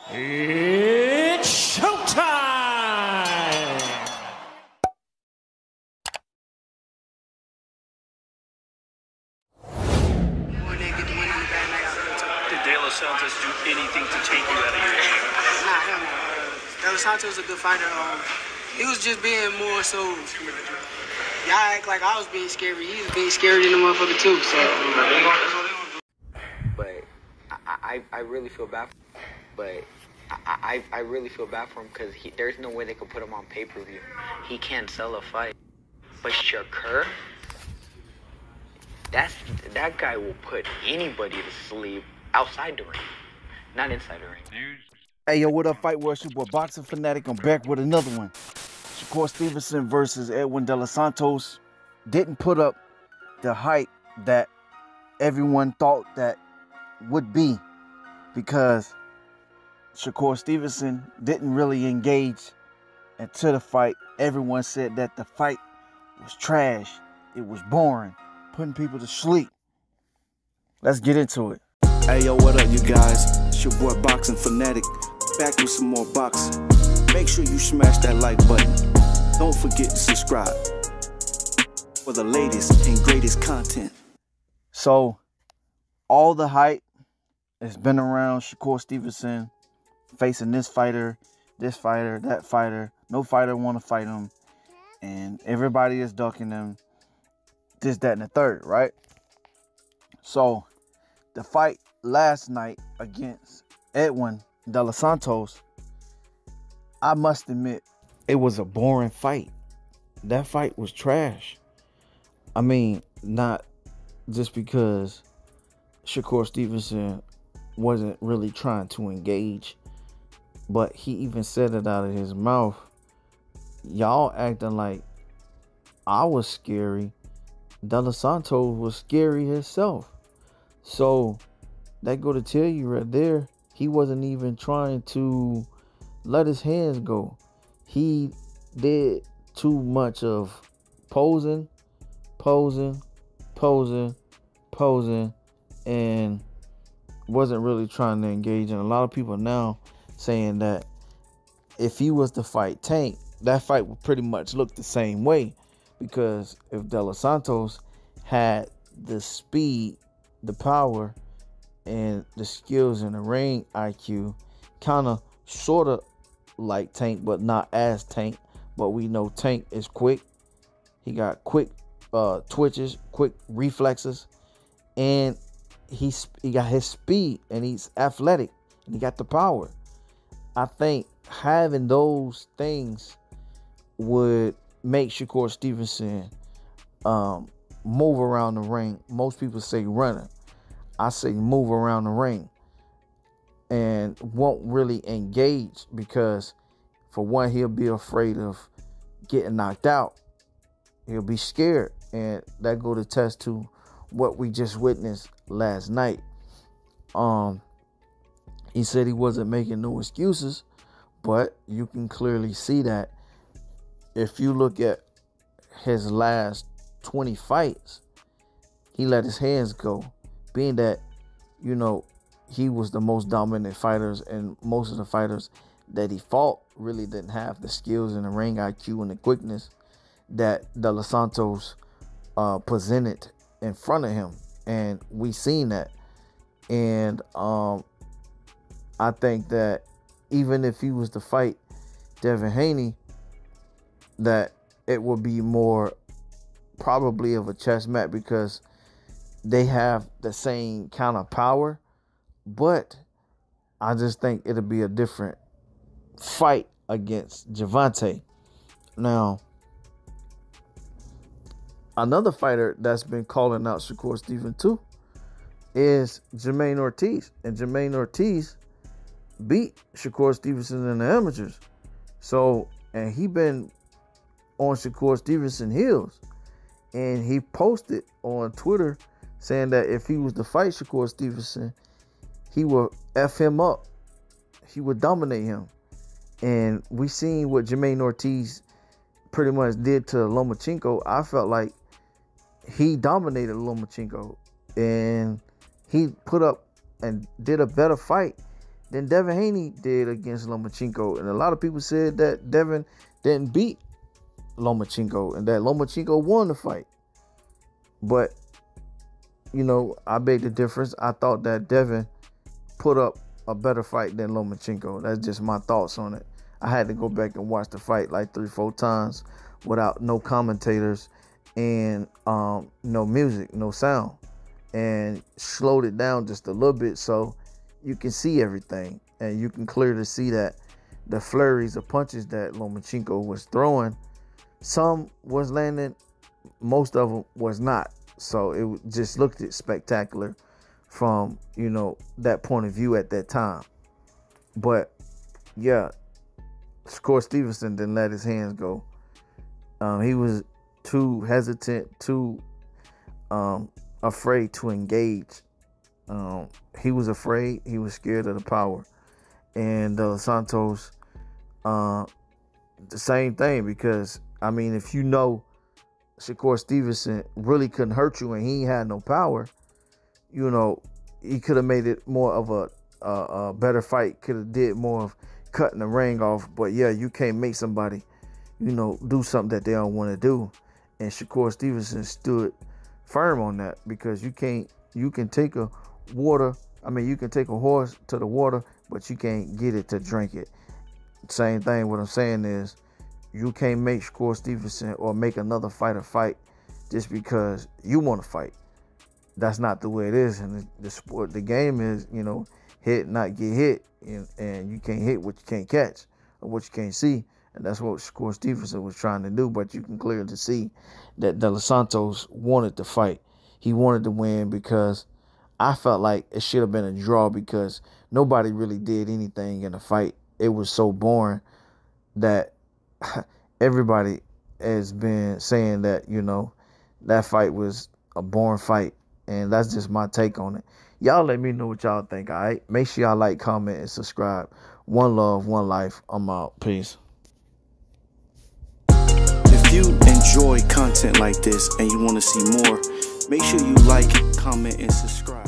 It's showtime! Did De Los Santos do anything to take you out of your game? Nah, hell no. De Los Santos is a good fighter. He was just being more so. Y'all act like I was being scary. He was being scary than the motherfucker too. So. But I really feel bad. I really feel bad for him because there's no way they could put him on pay-per-view. He can't sell a fight. But Shakur, that guy will put anybody to sleep outside the ring, not inside the ring. Hey, yo, what up, Fight World? Your boy, Boxing Fanatic. I'm back with another one. Shakur Stevenson versus Edwin De Los Santos didn't put up the hype that everyone thought that would be because Shakur Stevenson didn't really engage into the fight. Everyone said that the fight was trash. It was boring, putting people to sleep. Let's get into it. Hey, yo, what up, you guys? It's your boy, Boxing Fanatic. Back with some more boxing. Make sure you smash that like button. Don't forget to subscribe for the latest and greatest content. So, all the hype has been around Shakur Stevenson facing this fighter, that fighter. No fighter want to fight him. And everybody is ducking him. This, that, and the third, right? So, the fight last night against Edwin De Los Santos, I must admit, it was a boring fight. That fight was trash. I mean, not just because Shakur Stevenson wasn't really trying to engage, but he even said it out of his mouth. Y'all acting like I was scary. De Los Santos was scary himself. So that go to tell you right there, he wasn't even trying to let his hands go. He did too much of posing, and wasn't really trying to engage. And a lot of people now saying that if he was to fight Tank, that fight would pretty much look the same way, because if De Los Santos had the speed, the power, and the skills in the ring IQ, kind of sort of like Tank, but not as Tank. But we know Tank is quick. He got quick twitches, quick reflexes, and he got his speed, and he's athletic, and he got the power. I think having those things would make Shakur Stevenson move around the ring. Most people say running. I say move around the ring, and won't really engage because, for one, he'll be afraid of getting knocked out. He'll be scared, and that go to test to what we just witnessed last night. He said he wasn't making no excuses, but you can clearly see that if you look at his last 20 fights, he let his hands go. Being that, you know, he was the most dominant fighters, and most of the fighters that he fought really didn't have the skills and the ring IQ and the quickness that De Los Santos presented in front of him. And we seen that. And I think that even if he was to fight Devin Haney, that it would be more probably of a chess match, because they have the same kind of power. But I just think it'll be a different fight against Gervonta. Now, another fighter that's been calling out Shakur Stevenson too is Jermaine Ortiz. And Jermaine Ortiz beat Shakur Stevenson in the amateurs. So, and he been on Shakur Stevenson heels. And he posted on Twitter saying that if he was to fight Shakur Stevenson, he would F him up. He would dominate him. And we seen what Jermaine Ortiz pretty much did to Lomachenko. I felt like he dominated Lomachenko, and he put up and did a better fight than Devin Haney did against Lomachenko. And a lot of people said that Devin didn't beat Lomachenko and that Lomachenko won the fight. But, you know, I beg the difference. I thought that Devin put up a better fight than Lomachenko. That's just my thoughts on it. I had to go back and watch the fight like 3-4 times without no commentators and no music, no sound, and slowed it down just a little bit so you can see everything, and you can clearly see that the flurries of punches that Lomachenko was throwing, some was landing, most of them was not. So it just looked spectacular from, you know, that point of view at that time. But yeah, Shakur Stevenson didn't let his hands go. He was too hesitant, too afraid to engage. He was afraid. He was scared of the power. And Santos, the same thing, because, I mean, if you know Shakur Stevenson really couldn't hurt you and he had no power, you know, he could have made it more of a better fight, could have did more of cutting the ring off. But yeah, you can't make somebody, you know, do something that they don't want to do. And Shakur Stevenson stood firm on that, because you can take a horse to the water, but you can't get it to drink it. Same thing. What I'm saying is, you can't make Shakur Stevenson or make another fighter fight just because you want to fight. That's not the way it is in the sport. The game is, you know, hit, not get hit. And you can't hit what you can't catch or what you can't see. And that's what Shakur Stevenson was trying to do. But you can clearly see that De Los Santos wanted to fight. He wanted to win, because I felt like it should have been a draw, because nobody really did anything in the fight. It was so boring that everybody has been saying that, you know, that fight was a boring fight. And that's just my take on it. Y'all let me know what y'all think, all right? Make sure y'all like, comment, and subscribe. One love, one life. I'm out. Peace. If you enjoy content like this and you want to see more, make sure you like, comment, and subscribe.